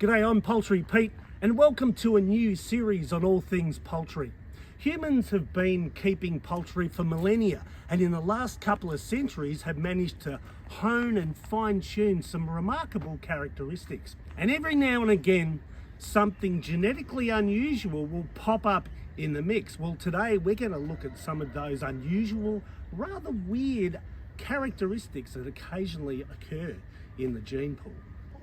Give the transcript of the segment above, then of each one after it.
G'day, I'm Poultry Pete, and welcome to a new series on all things poultry. Humans have been keeping poultry for millennia, and in the last couple of centuries have managed to hone and fine-tune some remarkable characteristics. And every now and again, something genetically unusual will pop up in the mix. Well, today we're going to look at some of those unusual, rather weird characteristics that occasionally occur in the gene pool.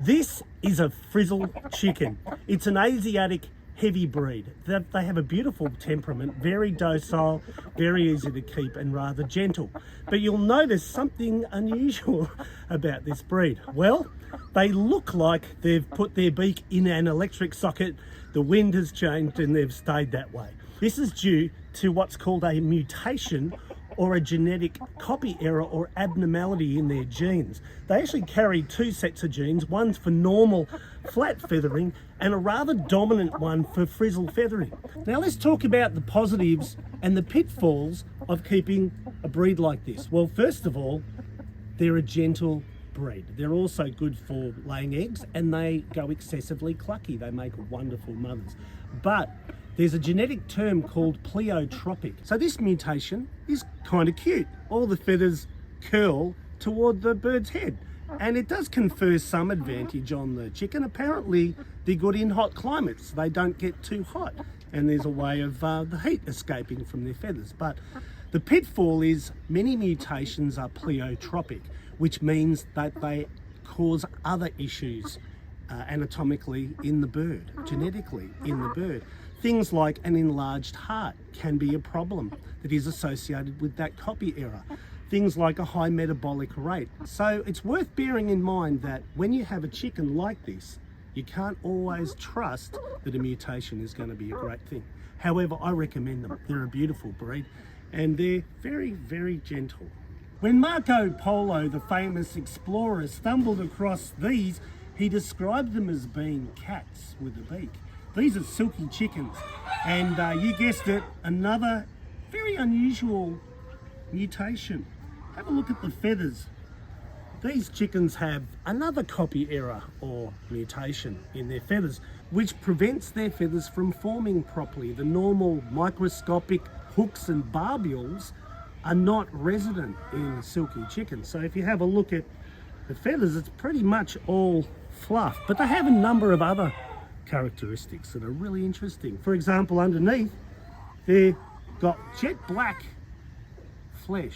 This is a frizzle chicken. It's an Asiatic heavy breed. They have a beautiful temperament, very docile, very easy to keep and rather gentle. But you'll notice something unusual about this breed. Well, they look like they've put their beak in an electric socket, the wind has changed and they've stayed that way. This is due to what's called a mutation or a genetic copy error or abnormality in their genes. They actually carry two sets of genes, one's for normal flat feathering and a rather dominant one for frizzle feathering. Now let's talk about the positives and the pitfalls of keeping a breed like this. Well, first of all, they're a gentle breed. They're also good for laying eggs and they go excessively clucky. They make wonderful mothers. But there's a genetic term called pleiotropic. So this mutation is kind of cute. All the feathers curl toward the bird's head. And it does confer some advantage on the chicken. Apparently, they're good in hot climates. They don't get too hot. And there's a way of the heat escaping from their feathers. But the pitfall is many mutations are pleiotropic, which means that they cause other issues anatomically in the bird, genetically in the bird. Things like an enlarged heart can be a problem that is associated with that copy error. Things like a high metabolic rate. So it's worth bearing in mind that when you have a chicken like this, you can't always trust that a mutation is going to be a great thing. However, I recommend them. They're a beautiful breed and they're very, very gentle. When Marco Polo, the famous explorer, stumbled across these, he described them as being cats with a beak. These are silky chickens, and you guessed it, another very unusual mutation. Have a look at the feathers. These chickens have another copy error or mutation in their feathers, which prevents their feathers from forming properly. The normal microscopic hooks and barbules are not resident in silky chickens. So if you have a look at the feathers, it's pretty much all fluff, but they have a number of other characteristics that are really interesting. For example, underneath they've got jet black flesh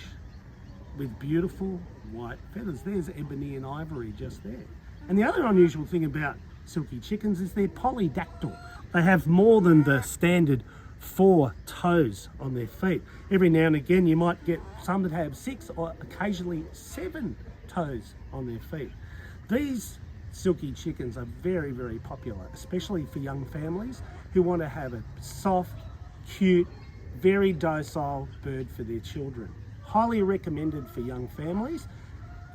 with beautiful white feathers. There's ebony and ivory just there. And the other unusual thing about silky chickens is they're polydactyl. They have more than the standard 4 toes on their feet. Every now and again you might get some that have 6 or occasionally 7 toes on their feet. These silky chickens are very, very popular, especially for young families who want to have a soft, cute, very docile bird for their children. Highly recommended for young families.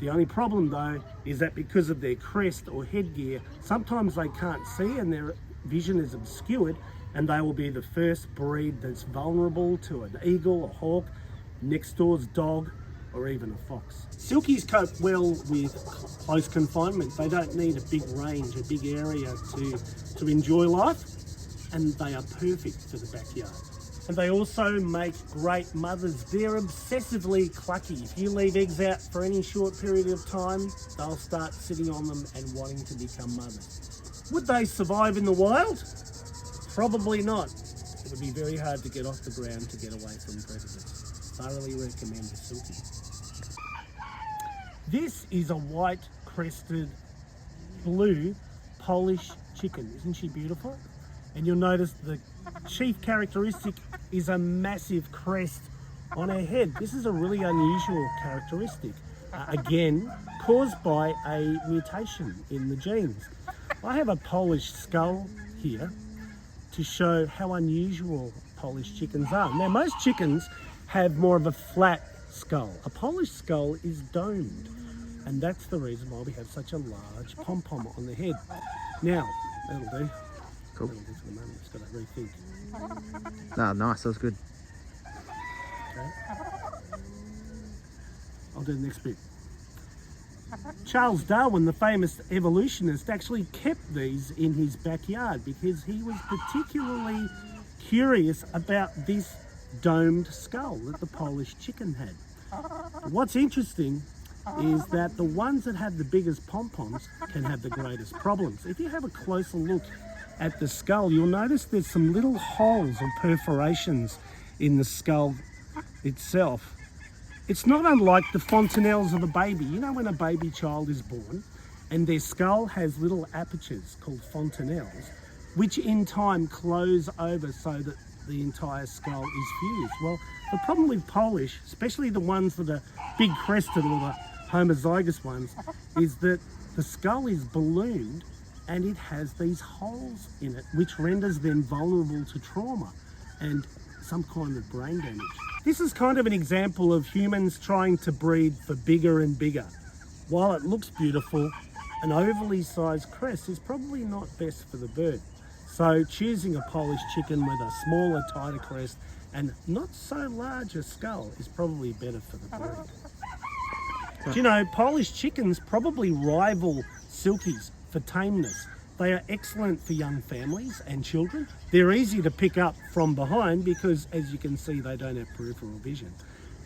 The only problem though is that because of their crest or headgear, sometimes they can't see and their vision is obscured, and they will be the first breed that's vulnerable to an eagle, a hawk, next door's dog, or even a fox. Silkies cope well with close confinement. They don't need a big range, a big area to enjoy life, and they are perfect for the backyard. And they also make great mothers. They're obsessively clucky. If you leave eggs out for any short period of time, they'll start sitting on them and wanting to become mothers. Would they survive in the wild? Probably not. It would be very hard to get off the ground to get away from predators. Thoroughly recommend the silky. This is a white crested blue Polish chicken. Isn't she beautiful? And you'll notice the chief characteristic is a massive crest on her head. This is a really unusual characteristic, again caused by a mutation in the genes. I have a Polish skull here to show how unusual Polish chickens are. Now most chickens have more of a flat skull. A Polish skull is domed, and that's the reason why we have such a large pom-pom on the head. Now, that'll do. Cool. That'll do for the moment. It's got to rethink. No, nice, that was good. Okay. I'll do the next bit. Charles Darwin, the famous evolutionist, actually kept these in his backyard because he was particularly curious about this domed skull that the Polish chicken had. What's interesting is that the ones that have the biggest pom-poms can have the greatest problems. If you have a closer look at the skull, you'll notice there's some little holes or perforations in the skull itself. It's not unlike the fontanelles of a baby. You know when a baby child is born and their skull has little apertures called fontanelles, which in time close over so that the entire skull is fused. Well, the problem with Polish, especially the ones that are big crested or the homozygous ones, is that the skull is ballooned and it has these holes in it, which renders them vulnerable to trauma and some kind of brain damage. This is kind of an example of humans trying to breed for bigger and bigger. While it looks beautiful, an overly sized crest is probably not best for the bird. So choosing a Polish chicken with a smaller, tighter crest and not so large a skull is probably better for the bird. Do you know, Polish chickens probably rival Silkies for tameness. They are excellent for young families and children. They're easy to pick up from behind because, as you can see, they don't have peripheral vision.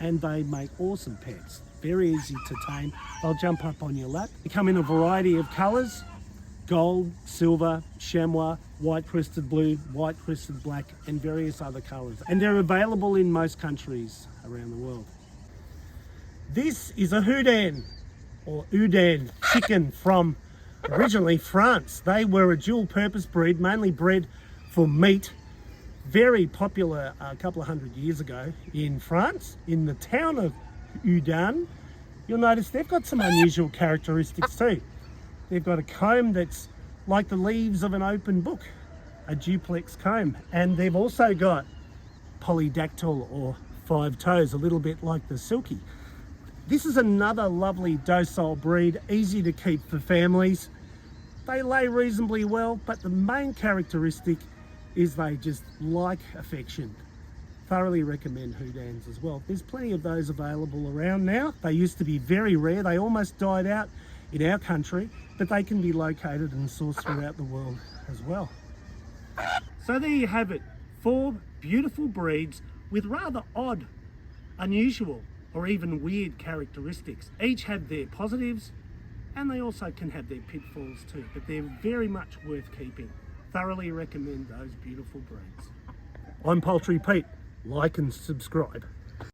And they make awesome pets. Very easy to tame. They'll jump up on your lap. They come in a variety of colours: gold, silver, chamois, white crested blue, white crested black, and various other colours. And they're available in most countries around the world. This is a Houdan, or Houdan chicken from originally France. They were a dual purpose breed, mainly bred for meat. Very popular a couple of hundred years ago in France, in the town of Houdan. You'll notice they've got some unusual characteristics too. They've got a comb that's like the leaves of an open book, a duplex comb. And they've also got polydactyl or 5 toes, a little bit like the Silkie. This is another lovely docile breed, easy to keep for families. They lay reasonably well, but the main characteristic is they just like affection. Thoroughly recommend Houdans as well. There's plenty of those available around now. They used to be very rare. They almost died out in our country, but they can be located and sourced throughout the world as well. So there you have it. 4 beautiful breeds with rather odd, unusual, or even weird characteristics. Each have their positives and they also can have their pitfalls too, but they're very much worth keeping. Thoroughly recommend those beautiful breeds. I'm Poultry Pete. Like and subscribe.